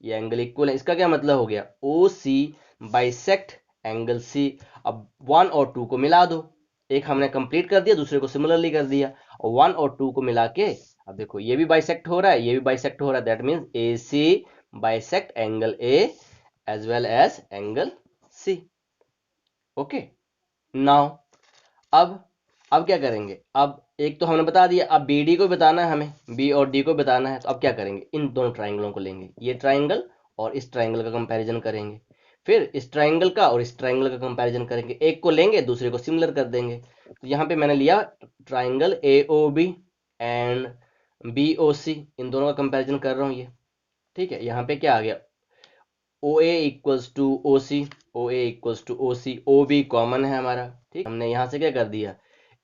ये एंगल इक्वल है। इसका क्या मतलब हो गया, OC बाइसेक्ट एंगल C। अब 1 और 2 को मिला दो, एक हमने कंप्लीट कर दिया, दूसरे को सिमिलरली कर दिया, और 1 और 2 को मिला के अब देखो ये भी बाइसेक्ट हो रहा है, ये भी बाइसेक्ट हो रहा है। That means AC bisect angle A as well as angle C। Okay, now अब क्या करेंगे, अब एक तो हमने बता दिया, अब BD को बताना है हमें, B और D को बताना है। तो अब क्या करेंगे, इन दोनों ट्राइंगलों को लेंगे, ये ट्राइंगल और इस ट्राइंगल का कंपैरिजन करेंगे, फिर इस ट्राइंगल का और इस ट्राइंगल का कंपैरिजन करेंगे। एक को लेंगे दूसरे को सिमिलर कर देंगे। तो यहाँ पे मैंने लिया ट्राइंगल AOB एंड BOC, इन दोनों का कंपैरिजन कर रहा हूँ ये, ठीक है। यहाँ पे क्या आ गया, OA equals to OC, OA equals to OC, OB common है हमारा, ठीक। हमने यहाँ से क्या कर दिया,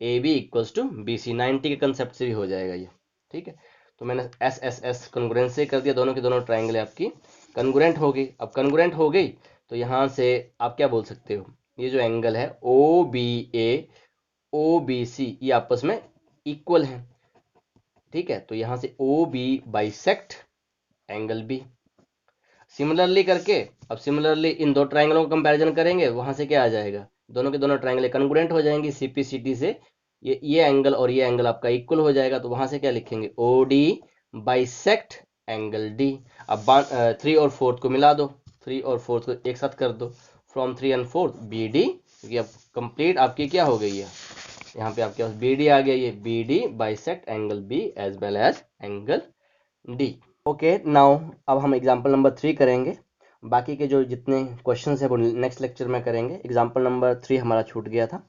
AB इक्वल्स टू BC, 90 के कंसेप्ट से भी हो जाएगा ये, ठीक है। तो मैंने SSS कंग्रुएंस से कर दिया, दोनों की दोनों ट्राइंगल आपकी कंग्रुएंट हो गई। अब कंग्रुएंट हो गई तो यहाँ से आप क्या बोल सकते हो, ये जो एंगल है OBA OBC ये आपस में इक्वल है, ठीक है। तो यहाँ से OB bisect angle B. Similarly करके अब सिमिलरली इन दो ट्राइंगलों का कंपैरिजन करेंगे, वहां से क्या आ जाएगा, दोनों के दोनों ट्राइंगल कॉन्ग्रुएंट हो जाएंगी, सीपी सीटी से ये एंगल और ये एंगल आपका इक्वल हो जाएगा। तो वहां से क्या लिखेंगे, O D bisect angle D. अब 3 और 4 को मिला दो, 3 और 4 को एक साथ कर दो, फ्रॉम 3 एंड 4 बी डी, क्योंकि अब कंप्लीट आपकी क्या हो गई है, यहाँ पे आपके पास बी डी आ गया, ये B D bisect angle B as well as angle D. Okay now अब हम एग्जांपल नंबर 3 करेंगे। बाकी के जो जितने क्वेश्चंस है वो नेक्स्ट लेक्चर में करेंगे। एग्जांपल नंबर 3 हमारा छूट गया था।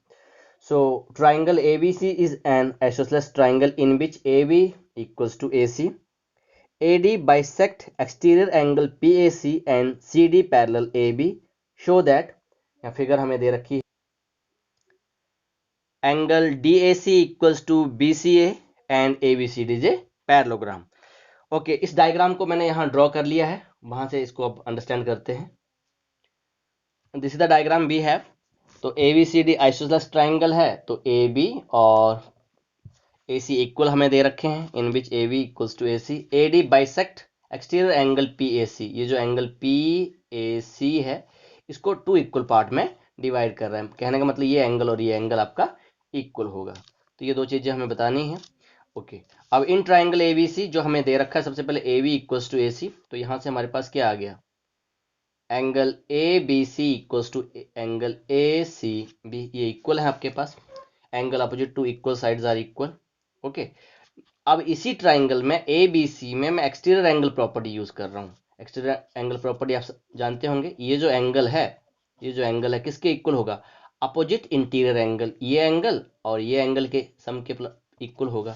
So triangle ABC is an isosceles triangle in which AB equals to AC, AD bisect exterior angle PAC and CD parallel AB, show that, या फिगर हमें दे रखी है, angle DAC equals to BCA and ABCD is a parallelogram. Okay, इस diagram को मैंने यहाँ draw कर लिया है, वहां से इसको अब अंडरस्टैंड करते हैं। This is the diagram we have. तो ABCD आइसोसेलेस ट्राइंगल है, तो AB और AC इक्वल हमें दे रखे हैं, in which AB equals to AC, AD bisect exterior angle PAC, ये जो एंगल PAC है इसको 2 इक्वल पार्ट में डिवाइड कर रहे हैं। कहने का मतलब ये एंगल और ये एंगल आपका इक्वल होगा। तो ये दो चीजें हमें बतानी है। ओके, अब इन ट्राइंगल ABC जो हमें दे रखा है, सबसे पहले AB इक्वल्स टू AC, तो यहाँ से हमारे पास क्या आ गया, angle ABC equals to angle ACB, ये इक्वल है आपके पास, angle opposite to equal sides are equal. Okay, अब इसी ट्राइंगल में ABC में मैं एक्सटीरियर एंगल प्रॉपर्टी यूज कर रहा हूँ। एक्सटीरियर एंगल प्रॉपर्टी आप जानते होंगे, ये जो एंगल है, ये जो एंगल है किसके इक्वल होगा, अपोजिट इंटीरियर एंगल, ये एंगल और ये एंगल के सम के इक्वल होगा।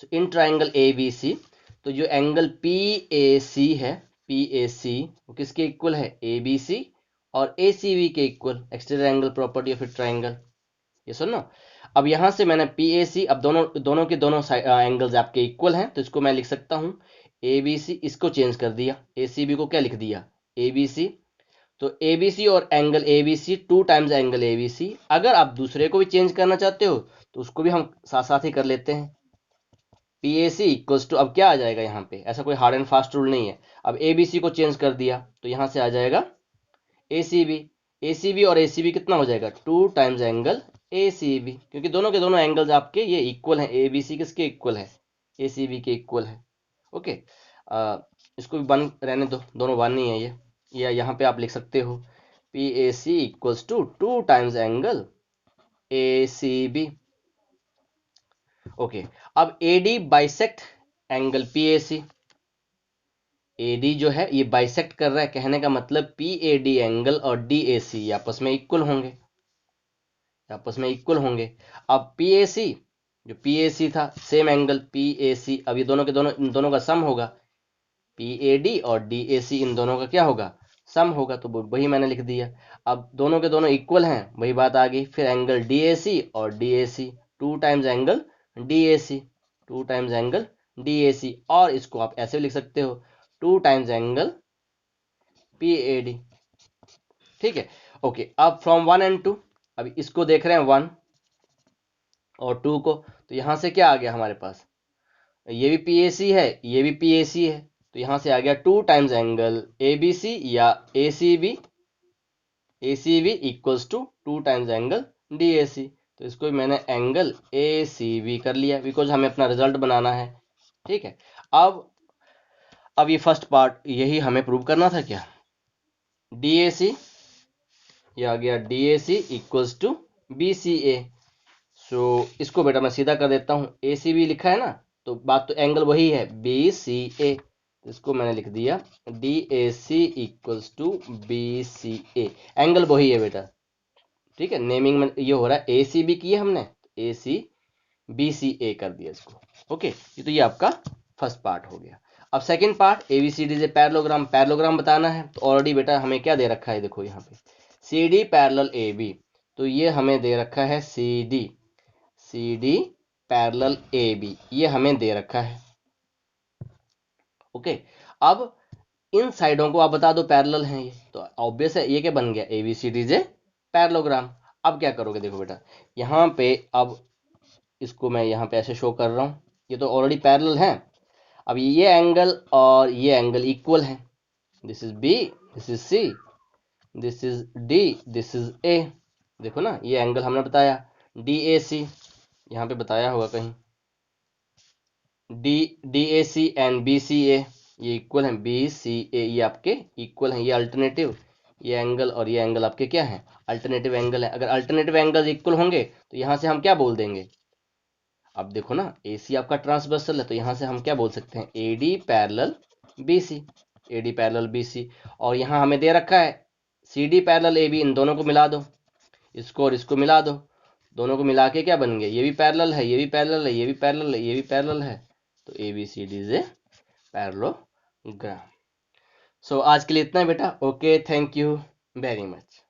सो इन ट्राइंगल ABC, तो जो एंगल PAC है, PAC वो किसके इक्वल है, ABC और ACB के equal, exterior angle property of A triangle. ये सुनो, अब यहां से मैंने PAC, अब दोनों दोनों के दोनों एंगल्स आपके इक्वल हैं, तो इसको मैं लिख सकता हूं ABC, इसको चेंज कर दिया, ACB को क्या लिख दिया, ABC। तो ABC और angle ABC 2 times angle ABC। अगर आप दूसरे को भी चेंज करना चाहते हो तो उसको भी हम साथ साथ ही कर लेते हैं। PAC इक्वल्स टू, अब क्या आ जाएगा यहाँ पे, ऐसा कोई हार्ड एंड फास्ट रूल नहीं है। अब ABC को चेंज कर दिया तो यहाँ से आ जाएगा ACB, ACB और ACB कितना हो जाएगा, 2 टाइम्स एंगल ACB, क्योंकि दोनों के दोनों एंगल्स आपके ये इक्वल हैं, ABC किसके इक्वल है, ACB के इक्वल है। ओके, इसको भी वन रहने दो, दोनों वन ही है ये, या यहाँ पे आप लिख सकते हो PAC equals to 2 times angle ACB। Okay, अब AD bisect angle PAC, AD जो है ये बाइसेक्ट कर रहा है, कहने का मतलब PAD एंगल और DAC आपस में इक्वल होंगे, आपस में इक्वल होंगे। अब PAC, जो PAC था सेम एंगल PAC, अब ये दोनों के दोनों, इन दोनों का सम होगा, PAD और DAC इन दोनों का क्या होगा, सम होगा, तो वही मैंने लिख दिया। अब दोनों के दोनों इक्वल हैं, वही बात आ गई। फिर एंगल DAC और DAC, 2 times angle DAC, 2 times angle DAC, और इसको आप ऐसे लिख सकते हो 2 टाइम्स एंगल PAD। ठीक है, ओके, अब फ्रॉम 1 एंड 2, अब इसको देख रहे हैं 1 और 2 को, तो यहां से क्या आ गया हमारे पास, ये भी PAC है, ये भी PAC है, तो यहां से आ गया 2 टाइम्स एंगल ABC या ACB, ACB equals to 2 times angle DAC। तो इसको भी मैंने एंगल ACB कर लिया, बिकॉज हमें अपना रिजल्ट बनाना है। ठीक है, अब ये फर्स्ट पार्ट यही हमें प्रूव करना था, क्या, DAC, ये आ गया DAC इक्वल्स टू BCA। सो इसको बेटा मैं सीधा कर देता हूँ, ACB लिखा है ना, तो बात तो एंगल वही है BCA, इसको मैंने लिख दिया DAC equals to BCA, angle वही है बेटा। ठीक है, नेमिंग में ये हो रहा है, ACB किया हमने, BCA कर दिया इसको। ओके, ये आपका फर्स्ट पार्ट हो गया। अब सेकंड पार्ट, ABCD से पैरेललोग्राम, पैरेललोग्राम बताना है, तो ऑलरेडी बेटा हमें क्या दे रखा है, देखो यहाँ पे CD पैरेलल AB, तो ये हमें दे रखा है CD पैरेलल AB, ये हमें दे रखा है। ओके, अब इन साइडों को आप बता दो पैरेलल हैं ये, तो ऑब्वियस है ये क्या बन गया, ABCD से पैरेललोग्राम। अब क्या करोगे, देखो बेटा यहाँ पे, अब इसको मैं यहाँ पे ऐसे शो कर रहा हूँ, ये तो ऑलरेडी पैरेलल हैं। अब ये एंगल और ये एंगल इक्वल है, this is B, this is C, this is D, this is A. देखो ना, ये एंगल हमने बताया डी ए सी, यहाँ पे बताया होगा कहीं, D A C and B C A, ये इक्वल है, बी सी ए ये आपके इक्वल हैं, ये अल्टरनेटिव, ये एंगल और ये एंगल आपके क्या है, अल्टरनेटिव एंगल है। अगर अल्टरनेटिव एंगल इक्वल होंगे तो यहाँ से हम क्या बोल देंगे, अब देखो ना ए सी आपका ट्रांसवर्सल है, तो यहाँ से हम क्या बोल सकते हैं, A D parallel B C, A D parallel B C. और यहाँ हमें दे रखा है C D parallel A B, इन दोनों को मिला दो, इसको और इसको मिला दो, दोनों को मिला के क्या बन गया, ये भी पैरेलल है, ये भी पैरेलल है, ये भी पैरेलल है, ये भी पैरेलल है, तो A B C D is a parallelogram. So आज के लिए इतना है बेटा, okay, thank you very much.